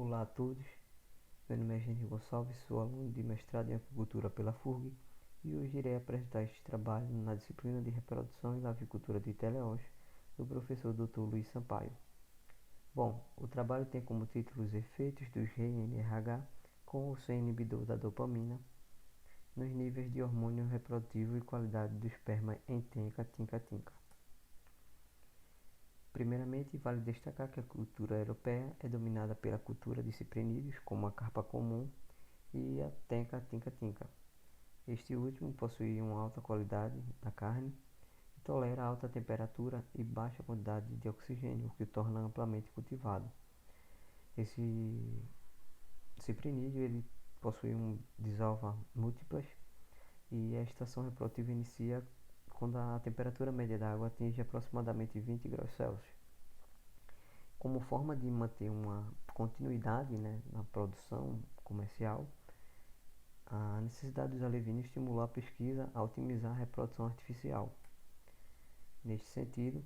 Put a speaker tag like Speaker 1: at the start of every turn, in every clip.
Speaker 1: Olá a todos, meu nome é Genri Gonçalves, sou aluno de mestrado em aquicultura pela FURG e hoje irei apresentar este trabalho na disciplina de reprodução e lavicultura de teleós do professor Dr. Luiz Sampaio. Bom, o trabalho tem como título os efeitos do GNRH com ou sem inibidor da dopamina nos níveis de hormônio reprodutivo e qualidade do esperma em tenca, tinca-tinca. Primeiramente, vale destacar que a cultura europeia é dominada pela cultura de ciprinídeos, como a carpa comum e a tenca tinca-tinca. Este último possui uma alta qualidade da carne e tolera alta temperatura e baixa quantidade de oxigênio, o que o torna amplamente cultivado. Esse ciprinídeo ele possui desova múltiplas e a estação reprodutiva inicia quando a temperatura média da água atinge aproximadamente 20 graus Celsius. Como forma de manter uma continuidade, na produção comercial, a necessidade dos alevinos estimulou a pesquisa a otimizar a reprodução artificial. Neste sentido,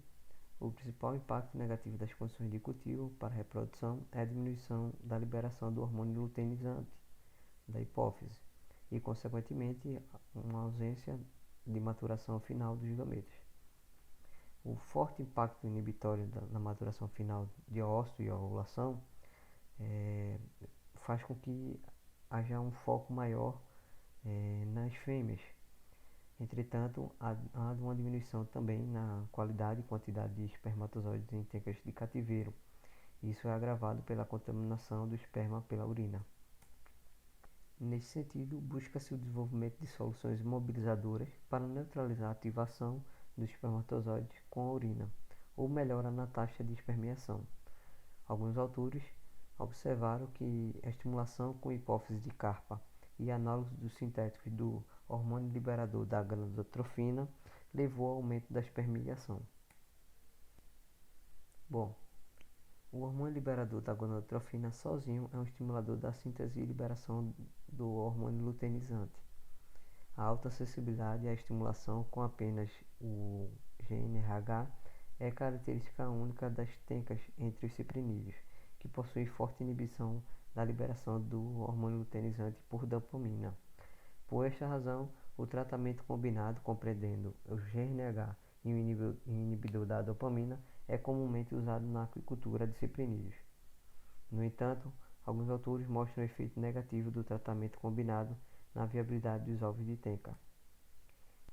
Speaker 1: o principal impacto negativo das condições de cultivo para a reprodução é a diminuição da liberação do hormônio luteinizante da hipófise e, consequentemente, uma ausência de maturação final dos gametas. O forte impacto inibitório na maturação final de óvulo e ovulação faz com que haja um foco maior nas fêmeas. Entretanto, há uma diminuição também na qualidade e quantidade de espermatozoides em tencas de cativeiro. Isso é agravado pela contaminação do esperma pela urina. Nesse sentido, busca-se o desenvolvimento de soluções mobilizadoras para neutralizar a ativação dos espermatozoides com a urina, ou melhora na taxa de espermiação. Alguns autores observaram que a estimulação com hipófise de carpa e análogos dos sintéticos do hormônio liberador da gonadotropina levou ao aumento da espermiação. Bom, o hormônio liberador da gonadotropina sozinho é um estimulador da síntese e liberação do hormônio luteinizante. A alta sensibilidade à estimulação com apenas o GNRH é característica única das tencas entre os ciprinídeos, que possuem forte inibição da liberação do hormônio luteinizante por dopamina. Por esta razão, o tratamento combinado compreendendo o GNRH e o inibidor da dopamina é comumente usado na aquicultura de ciprinídeos. No entanto, alguns autores mostram o efeito negativo do tratamento combinado na viabilidade dos ovos de tenca.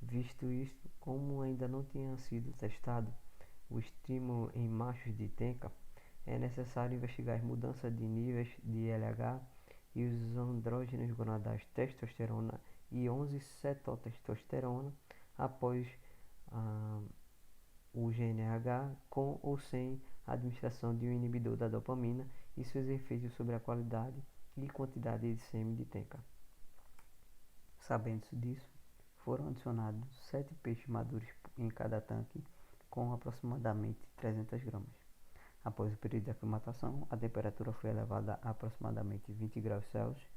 Speaker 1: Visto isto, como ainda não tinha sido testado o estímulo em machos de tenca, é necessário investigar mudanças de níveis de LH e os andrógenos gonadais testosterona e 11-cetotestosterona após o GNRH com ou sem a administração de um inibidor da dopamina e seus efeitos sobre a qualidade e quantidade de sêmen de tenca. Sabendo-se disso, foram adicionados 7 peixes maduros em cada tanque com aproximadamente 300 gramas. Após o período de aclimatação, a temperatura foi elevada a aproximadamente 20 graus Celsius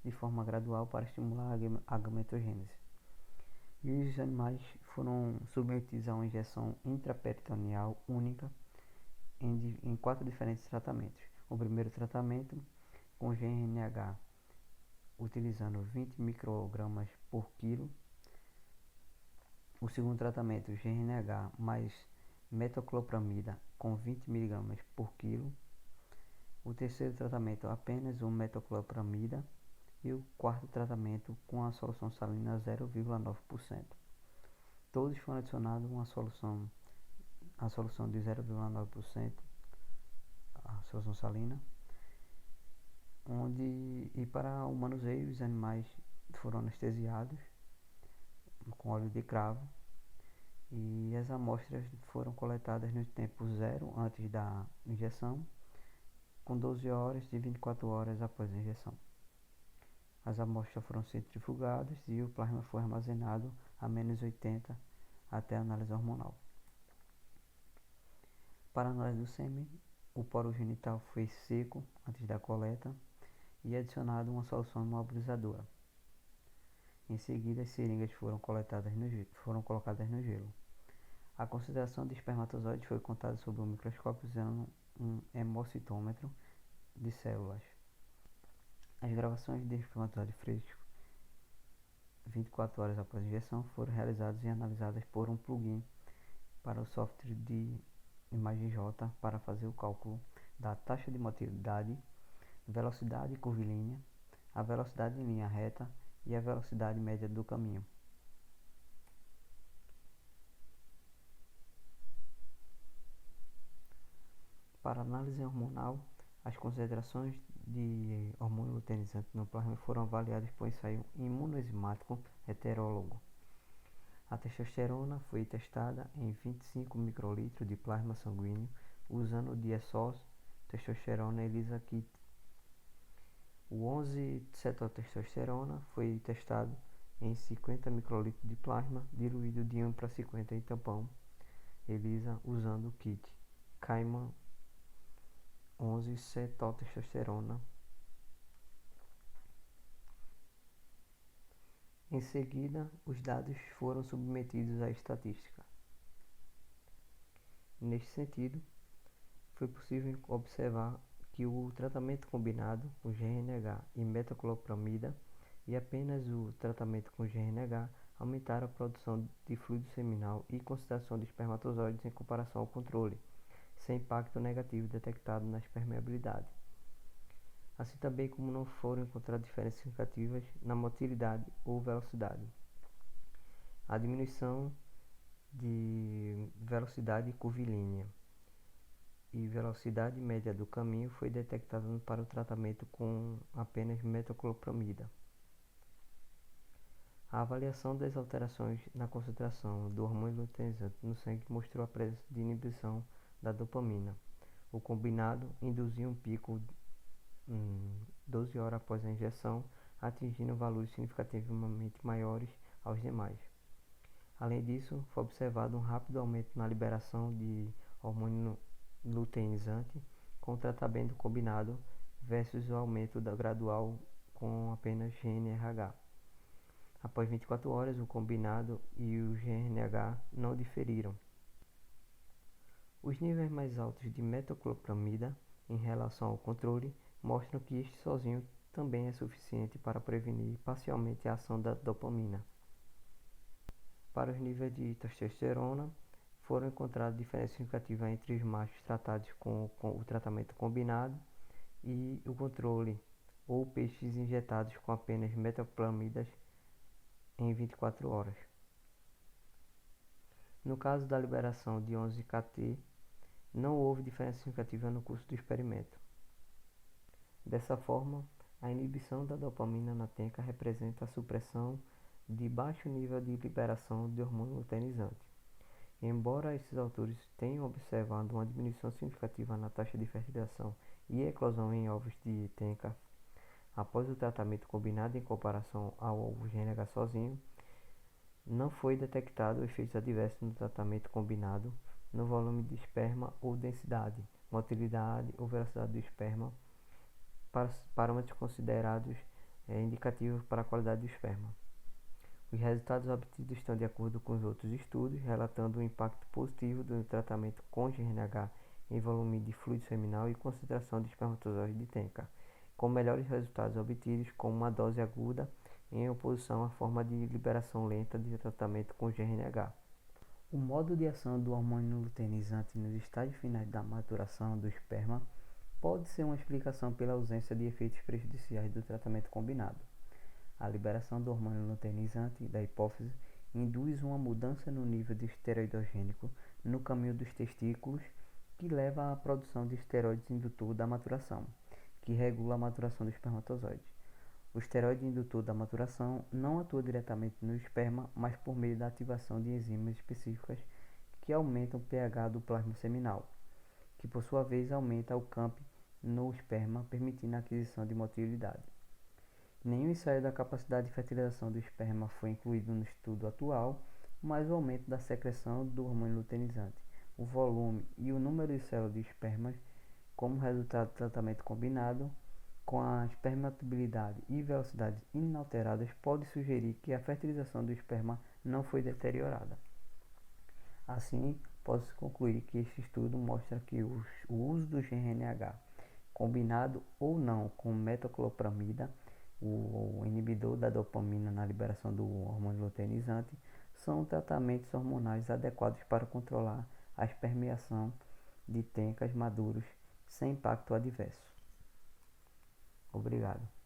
Speaker 1: de forma gradual para estimular a gametogênese. E os animais foram submetidos a uma injeção intraperitoneal única em 4 diferentes tratamentos. O primeiro tratamento com GNRH utilizando 20 microgramas por quilo. O segundo tratamento, GNRH mais metoclopramida com 20 mg por quilo. O terceiro tratamento, apenas o metoclopramida. E o quarto tratamento com a solução salina 0,9%. Todos foram adicionados a solução de 0,9%, a solução salina, e para o manuseio os animais foram anestesiados com óleo de cravo e as amostras foram coletadas no tempo zero antes da injeção, com 12 horas e 24 horas após a injeção. As amostras foram centrifugadas e o plasma foi armazenado a menos 80 até a análise hormonal. Para a análise do sêmen, o poro genital foi seco antes da coleta e adicionado uma solução imobilizadora. Em seguida, as seringas foram colocadas no gelo. A concentração de espermatozoides foi contada sob o microscópio usando um hemocitômetro de células. As gravações de espermatozoide fresco 24 horas após a injeção foram realizadas e analisadas por um plugin para o software de ImagenJ para fazer o cálculo da taxa de motilidade, velocidade curvilínea, a velocidade em linha reta e a velocidade média do caminho. Para análise hormonal, as concentrações de hormônio luteinizante no plasma foram avaliadas por ensaio imunoenzimático heterólogo. A testosterona foi testada em 25 microlitros de plasma sanguíneo usando o diazol testosterona ELISA kit. O 11-cetotestosterona foi testado em 50 microlitros de plasma diluído de 1:50 em tampão ELISA usando o kit Cayman 11-cetotestosterona. Em seguida, os dados foram submetidos à estatística. Neste sentido, foi possível observar que o tratamento combinado com GNH e metoclopramida e apenas o tratamento com GNH aumentaram a produção de fluido seminal e concentração de espermatozoides em comparação ao controle, sem impacto negativo detectado na permeabilidade. Assim também como não foram encontradas diferenças significativas na motilidade ou velocidade. A diminuição de velocidade curvilínea e velocidade média do caminho foi detectada para o tratamento com apenas metoclopramida. A avaliação das alterações na concentração do hormônio luteinizante no sangue mostrou a presença de inibição da dopamina. O combinado induziu um pico 12 horas após a injeção, atingindo valores significativamente maiores aos demais. Além disso, foi observado um rápido aumento na liberação de hormônio luteinizante com o tratamento combinado versus o aumento gradual com apenas GNRH. Após 24 horas, o combinado e o GNRH não diferiram. Os níveis mais altos de metoclopramida em relação ao controle mostram que este sozinho também é suficiente para prevenir parcialmente a ação da dopamina. Para os níveis de testosterona, foram encontradas diferenças significativas entre os machos tratados com o tratamento combinado e o controle, ou peixes injetados com apenas metoclopramida em 24 horas. No caso da liberação de 11-KT, não houve diferença significativa no curso do experimento. Dessa forma, a inibição da dopamina na tenca representa a supressão de baixo nível de liberação de hormônio luteinizante. Embora esses autores tenham observado uma diminuição significativa na taxa de fertilização e eclosão em ovos de tenca após o tratamento combinado em comparação ao ovo GNH sozinho, não foi detectado efeitos adversos no tratamento combinado no volume de esperma ou densidade, motilidade ou velocidade do esperma, parâmetros considerados indicativos para a qualidade do esperma. Os resultados obtidos estão de acordo com os outros estudos, relatando o impacto positivo do tratamento com GNH em volume de fluido seminal e concentração de espermatozoides de tenca, com melhores resultados obtidos com uma dose aguda em oposição à forma de liberação lenta de tratamento com GNH. O modo de ação do hormônio luteinizante nos estágios finais da maturação do esperma pode ser uma explicação pela ausência de efeitos prejudiciais do tratamento combinado. A liberação do hormônio luteinizante da hipófise induz uma mudança no nível de esteroidogênico no caminho dos testículos, que leva à produção de esteroides indutor da maturação, que regula a maturação do espermatozoide. O esteroide indutor da maturação não atua diretamente no esperma, mas por meio da ativação de enzimas específicas que aumentam o pH do plasma seminal, que por sua vez aumenta o CAMP no esperma, permitindo a aquisição de motilidade. Nenhum ensaio da capacidade de fertilização do esperma foi incluído no estudo atual, mas o aumento da secreção do hormônio luteinizante, o volume e o número de células de espermas, como resultado do tratamento combinado, com a espermatobilidade e velocidades inalteradas, pode sugerir que a fertilização do esperma não foi deteriorada. Assim, pode-se concluir que este estudo mostra que o uso do GNH combinado ou não com metoclopramida, o inibidor da dopamina na liberação do hormônio luteinizante, são tratamentos hormonais adequados para controlar a espermeação de tencas maduros sem impacto adverso. Obrigado.